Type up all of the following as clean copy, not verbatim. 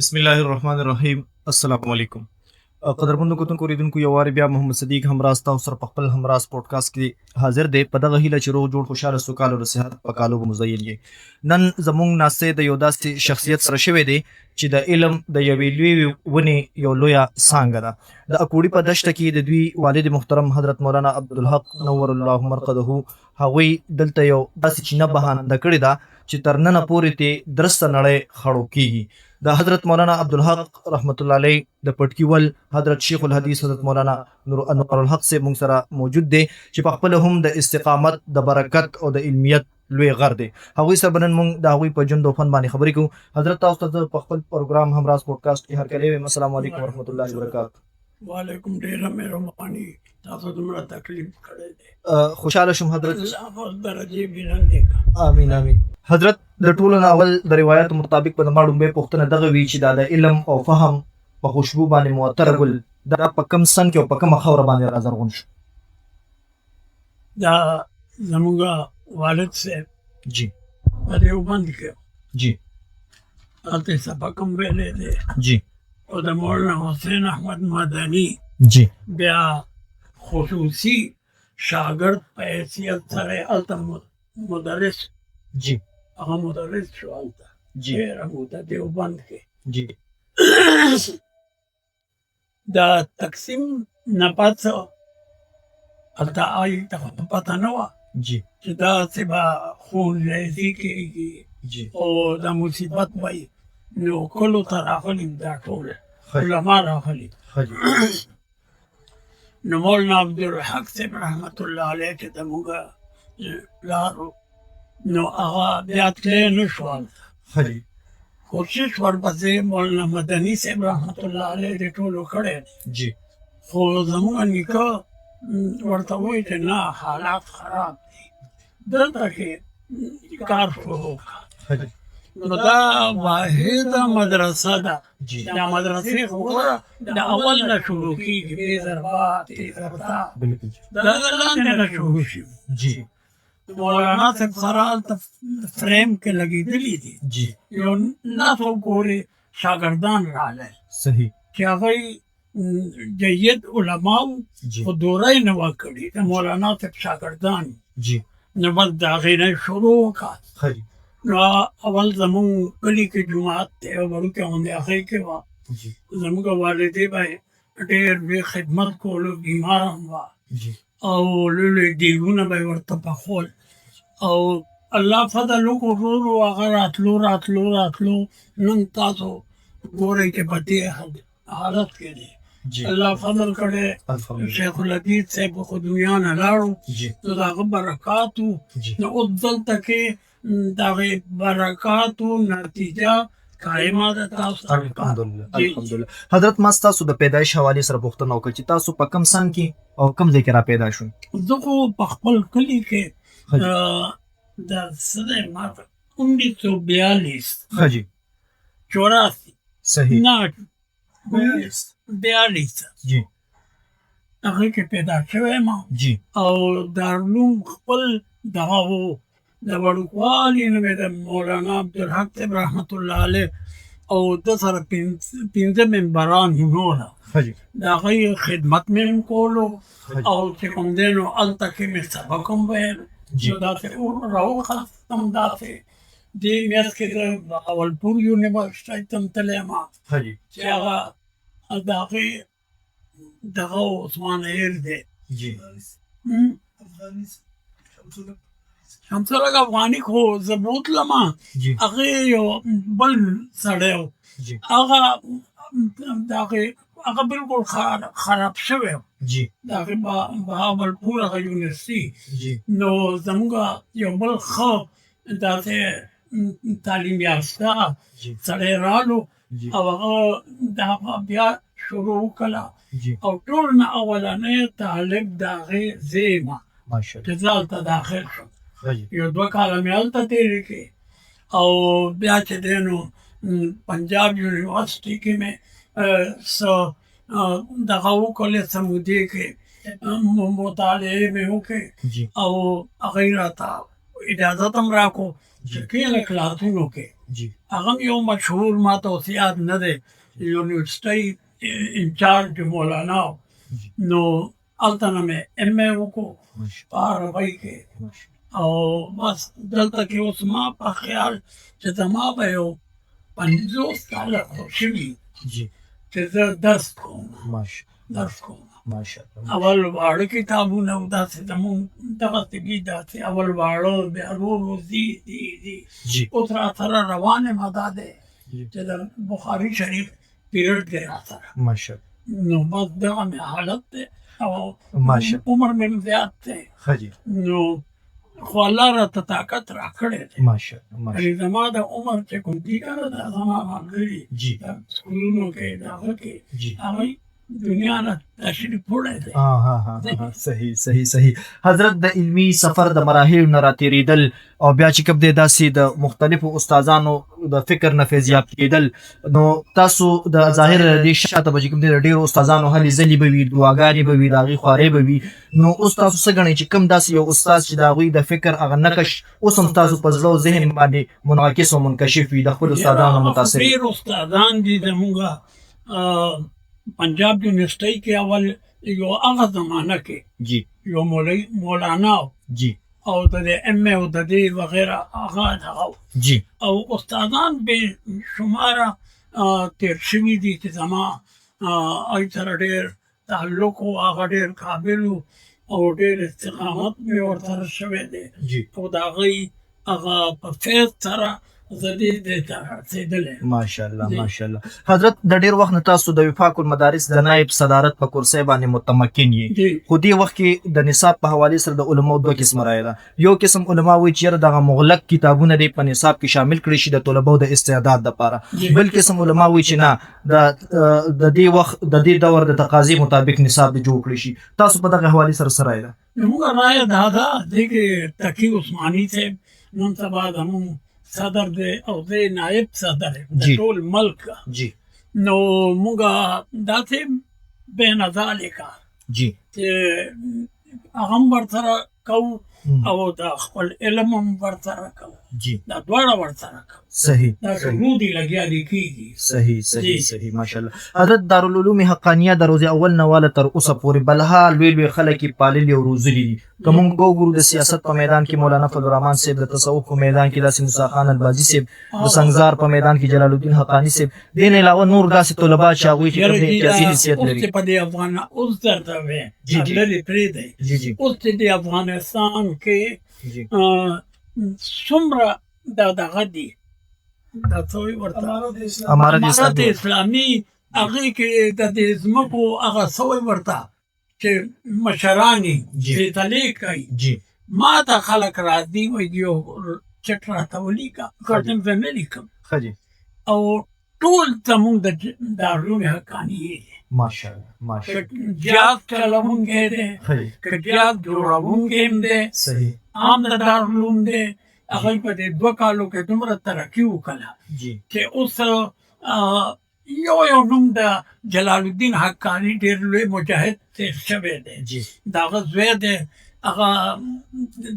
बिस्मिल्लाहिर्रहमानिर्रहीम अस्सलाम वालेकुम قدرمنو کتونکو اوریدونکو یو وار بیا محمد صدیق همراز تاسو سره په خپل همراز پودکاسټ کې حاضر دی په دغه هیله چې روغ جوړ خوشاله سوکاله او صحت په کالو به مزین یې نن زموږ ناسې د یو داسې شخصیت سره شوی دی چې د علم د یوې لوی ونې یو لویه څانګه ده د اکوړي په دشته کې د دوی والد محترم حضرت مولانا عبدالحق نور الله مرقده هغوی دلته یو داسې چینه بهانده کړې ده چې تر ننه پورې ته درسته نړۍ خړو کیږي د حضرت مولانا عبدالحق رحمت الله علیه د پټکیول حضرت شیخ الحدیث حضرت مولانا نور الحق سے موږ سره موجود دی چې په خپل هم د استقامت د برکت او د علمیت لوی غر دی هغوی سره بنن موږ د هغوی په ژوند او فن باندې خبرې کوو حضرت تاسو ته په خپل پروګرام همراز پودکاسټ کې هرکلی وایم السلام علیکم ورحمت الله وبرکاته وعلیکم ډیره مهرباني تاسو دومره تکلیف کړی دی خوشاله شم حضرت الله درجه بلند امين امين حضرت د ټولو ناول د روایت مطابق په دماړو به پښتنه دغه وی چې د علم او فهم په خوشبو باندې معطر ګل دا په کم سن کې او په کم خبره باندې راځرغون شو دا زموږ والد صاحب جی په دیوبند کې جی هلته سبق هم ویلی دی جی او د مولانا حسین احمد مدني جی بیا خصوصي شاګرد په حیثیت سره هلته مدرس جی هغه مدرس شو هلته جی ډېره موده دیوبند کې جی دا تقسیم نه پس هلته ته پته نه وه جی چې داسې به خونریزي کېږي جی او د مصیبت وایي نو کلو ته راغلي دا ټول ښه. علما راغلي ښه. نو مولانا عبدالحق صاحب رحمت الله علیه چې زموږ لارو نو هغه بیا تللی نه شو هلته ښه. کوشش ورپسې مولانا مدني صاحب رحمت الله علیه دې ټولو کړی دی جی خو زموږ نیکه ورته وایي چې نه حالات خراب دي دلته کې کار شروع کړه ښه. نو دا واحده مدرسه ده جی دا مدرسې خو ګوره د اول نه شروع کېږي بې ضربات بې ضربات بالکل دا د لاندې نه شروع شي جی مولانا صاحب سره هلته فریم کې لګېدلي دي جی یو نسو پورې شاګردان راغلل صحیح چې هغوی جید علماو جی خو دوره یې نه وه کړې د مولانا صاحب شاګردان جی نو بس د هغې نه شروع وکړه ښه. نو اول زموږ کلي کې جومات دی او وړوکې غوندې هغې کې وه جی زموږ والدې به ډېر بې خدمت کولو بیمار هم وه جی او لوی دیګونه به یې ورته پخول او الله فضل وکړو ورو ورو هغه راتلو نن تاسو ګورئ چې په دې حالت کې دی جی الله فضل کړی الحمدلله شیخ الحدیث صاحب خو دنیا نه لاړو جی نو د هغه برکاتو جی نو اوس دلته کې د هغې برکاتو نتیجه قایمه ده تاسو الحمدلله جی. الحمدلله حضرت ما ستاسو د پیدایش حوالې سره پوښتنه وکړه چې تاسو په کم سن کې او کم ځای کې را پیدا شوئ زه خو په خپل کلي کې ښه. د څه دی ما ته 1942 ښه جی 84 صحیح نه 42 جی هغې کې پیدا شوی یم جی او دارالعلوم خپل دغه و د وړوکوالي نه مې د مولانا عبدالحق صاحب رحمت الله علیه او د سره پنځه ممبران نوره ښه جی د هغوی خدمت مې هم کولو ښه. او چې کوم دی نو هلته کې مې سبق هم ویل جی. نو داسې راوخستم داسې دې میاشت کې د بهاولپور یونیورسټۍ ته هم تللی یم ښه جی چې هغه د هغې دغه عثمان هیر دی جی شمس الحق افغاني خو زه بوتلم جی هغې یو بل سړی و جی هغه بالکل خراب شوی و جی د هغې بهاولپور هغه یونیورسټي جی نو زموږ یو بل ښه داسې تعلیم یافته جی سړی رالو جی او هغه د هغه بیا شروع وکړه جی او ټول نه اولنی طالب د هغې زه یم ماشاءالله چې زه هلته داخل شم ښه جی یو 2 کاله مې هلته تېرې کړې او بیا چې دی نو پنجاب یونیورسټي کې مې څه دغه وکړلې څه مودې کې مطالعې مې وکړې جی او هغوی راته اجازت هم راکړو چې کله کلاسونو کې جی هغه یو مشهور ما ته اوس یاد نه دی یونیورسټۍ انچارج مولانا و. نو هلته نه مې ایم اے وکړو په عربۍ کې او بس دلته کې اوس ما په خیال چې زما به یو 50 کاله خو شوي جی چې زه درس کوم ماشاءالله ماشاءالله اول واړه کتابونه او داسې زمونږ دغسې دي داسې اول واړه بیا ورو ورو ځي جی اوس را سره روان یم دا دی جی چې د بخاري شریف پیریډ دی را سره ماشاءالله نو بس دغه مې حالت دی او ماشاءالله. عمر مې زیات دی ښه جی نو خو الله راته طاقت راکړی دی ماشاءالله ماشاءالله یعنې زما د عمر چې کوم دي که نه دا زما ملګري جی د سکولونو کې دغه کې جی هغوی دنیا نه تشریف وړی دی صحیح حضرت د علمی سفر د مراحل نه راتېرېدل او بیا چې کوم دی داسې د مختلفو استادانو د فکر نه فیضیاب کېدل نو تاسو د ظاهر دې شاته به چې کوم دی د ډېرو استادانو هلې ځلې به وي دعاګانې به وي د هغې خوارۍ به وي نو اوس تاسو څه ګڼئ چې کوم داسې یو استاد چې د هغوی د فکر هغه نقش اوس هم تاسو په زړه او ذهن باندې منعکس او منکشف وي د خپلو استادانو متاثر ډېر استادان دي زموږ پنجاب یونیورسټۍ کې اول یو هغه زمانه کې جی یو مولانا جی او د ایم اے او د دې وغیره هغه دغه جی او استادان بې شماره تېر شوي دي چې زما هغوی سره ډېر تعلق و هغه ډېر قابل و او ډېر استقامت مې ورسره شوی دی جی او د هغوی هغه په فیض سره زه دې ته رسېدلی ماشاءالله حضرت د ډېر وخت نه تاسو د وفاق المدارس د نائب صدارت په کرسۍ باندې متمکن یې خو دې وخت کې د نصاب په حوالې سره د علماو دوه قسمه رایه ده یو قسم علما وایي چې یاره دغه مغلق کتابونه دې په نصاب کې شامل کړي شي د طلباو د استعداد دپاره بل قسم علما وایي چې نه د دې وخت د دې دور د تقاضي مطابق نصاب دې جوړ کړي شي تاسو په دغه حوالې سره څه رایه ده زموږ رایه دا ده دې کې تقي عثماني صاحب نن سبا زموږ صدر دی او دی نائب صدر د ټول ملک جی نو موږ داسې بې نظالکه جی چې هغه هم ورسره کوو او د خپل علم هم ورسره کوو جی دا دواړه ورسره کوو صحیح دا شروع دي لګیا دي کېږي صحیح ماشاءالله حضرت دارالعلوم حقانیه د روز اول نه واله تر اوسه پورې بلها لوی خلک یې پاللي او روزلي دي که موږ وګورو د سیاست په میدان کې مولانا فضل الرحمن صاحب د تصوف په میدان کې داسې موسی خان البازي صاحب د سنګزار په میدان کې جلال الدین حقانی صاحب دې نه علاوه نور داسې طلبا چې هغوی چې کوم امتیازي حیثیت لري اوس په دې افغان اوس درته وې لرې پرېږدی اوس چې د افغانستان کې څومره دغه دي دا څه وایي ورته امارت اسلامي هغې کې د دې ځمکو هغه څه وایي ورته چې مشران یې فیصلې کوي ما ته خلک راځي وایي یو چټ راته ولیکه کاټن زه نه لیکم او ټول زموږ د دارالعلوم حقانیې دي ماشاءالله جاز چلوونکی دی که جاز جوړوونکی هم دی عام د دارالعلوم دی هغوی په دې 2 کالو کې دومره ترقي وکړه چې اوس یو نوم د جلال الدین حقانی ډېر لوی مجاهد تېر شوی دی د هغه زوی دی هغه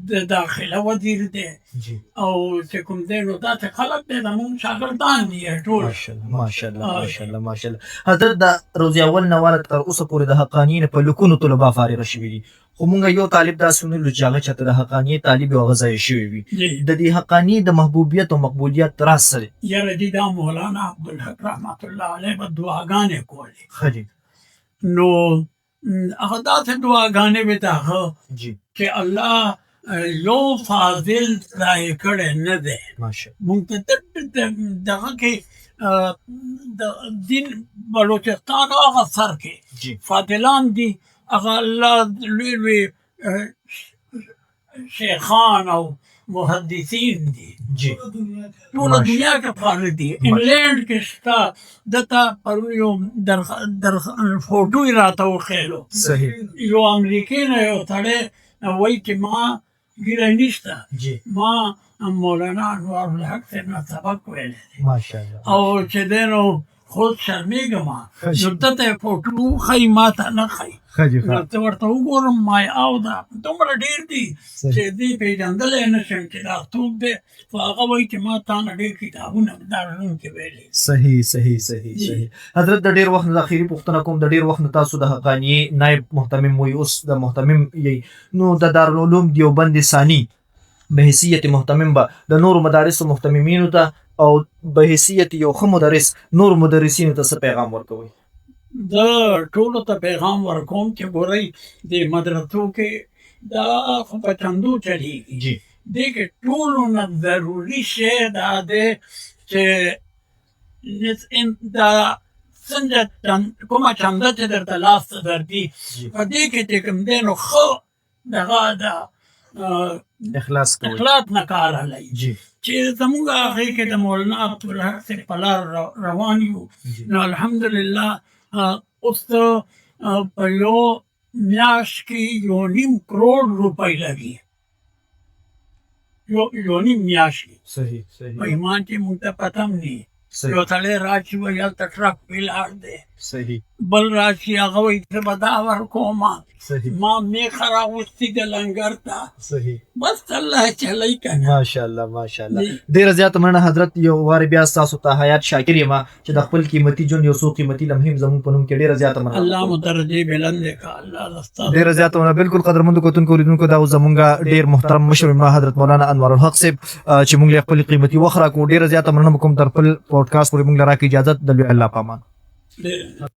د داخله وزیر دی او چې کوم دی نو داسې خلک دی زموږ شاګردان دي ټول ماشاءالله حضرت د روز اول نه واله تر اوسه پورې د حقانیې نه په لکونو طلبا فارغه شوي دي خو موږ یو طالب داسې ونیولو چې هغه چاته د حقانیې طالب یو هغه ځای شوی وي د دې حقانیې د محبوبیت او مقبولیت راز څه دی یاره دي دا مولانا عبدالحق رحمت الله علیه به دعاګانې کولې نو هغه داسې دعاګانې وې د هغه چې الله یو فاضل ځای کړی نه دی مونږ ته دغه کې د دین بلوچستان هغه سر کې فاضلان دي هغه الله لوی شیخان او محدثین دي ټوله دنیا کې فارغ دي انګلینډ کې شته دته پرون یو فوټو یې راته وښیلو یو امریکې نه یو سړی وایي چې ما ګیره نشته ما مولانا انوار الحق صاحب نه سبق ویلی او چې دی نو خو شرمېږم ښه نو ته ته فوټو ښایي ما ته نه ښایي ښه جي نو ښه ته ورته وګورم ما او دا دومره ډېر دي صحیح. چې دې پېژندلی نه شم چې دا څوک دی خو هغه وایي چې ما تا نه ډېر کتابونه دا رڼونکي ویلي صحیح صحیح صحیح جی. صحیح حضرت د ډیر وخت نه د اخیری پوښتنه کوم د ډیر وخت نه تاسو د حقانیه نائب محتمم وي اوس د محتمم یې نو د دارالعلوم دیوبند ثانی به حیثیت محتمم به د نور مدارس محتممینو ته او به حیثیت یو ښه مدرس نور مدرسینو ته څه پیغام ورکوي د ټولو ته پیغام ورکوم چې ګورئ د مدرسو کې دا خو په چندو چلیږي جی دې کې ټولو نه ضروري شی دا دی چې دا څنګه کومه چنده چې درته لاس ته درځي جی. په دې کې چې کوم دی نو ښه دغه د اخلاص کوي اخلاق نه کار اخلي جی چې زموږ هغې کې د مولانا عبدالحق صاحب په لار روان یو جی. نو الحمدلله اوس په یو میاشت کې 1.5 کروڑ روپۍ لګي یو نیم میاشت کې صحیح په صحیح ایمان چې موږ ته پته هم نه صحیح یو سړی راشي وایي هلته ټرک ولاړ دی صحیح بل راشي هغه وایي زه به دا ورکوم صحیح ما میخه راغوستي د لنګر ته صحیح بس الله چلی کنه ماشاءالله ماشاءالله جی. ډیر زیات مننه حضرت یو وار بیا تاسو ته حیات شاکر یم چې د خپل قیمتي جون یو څو قیمتي لمحې زموږ په نوم کې ډیر زیات مننه الله مترجی بلند کا الله رستا ډیر زیات مننه بالکل قدرمن کوتونکو لیدونکو دا زمونږ ډیر محترم مشر ما حضرت مولانا انور الحق صاحب چې موږ له خپل قیمتي وخت راکو ډیر زیات مننه کوم تر خپل پودکاسټ پورې موږ لرا کی اجازه د الله پامان ډېر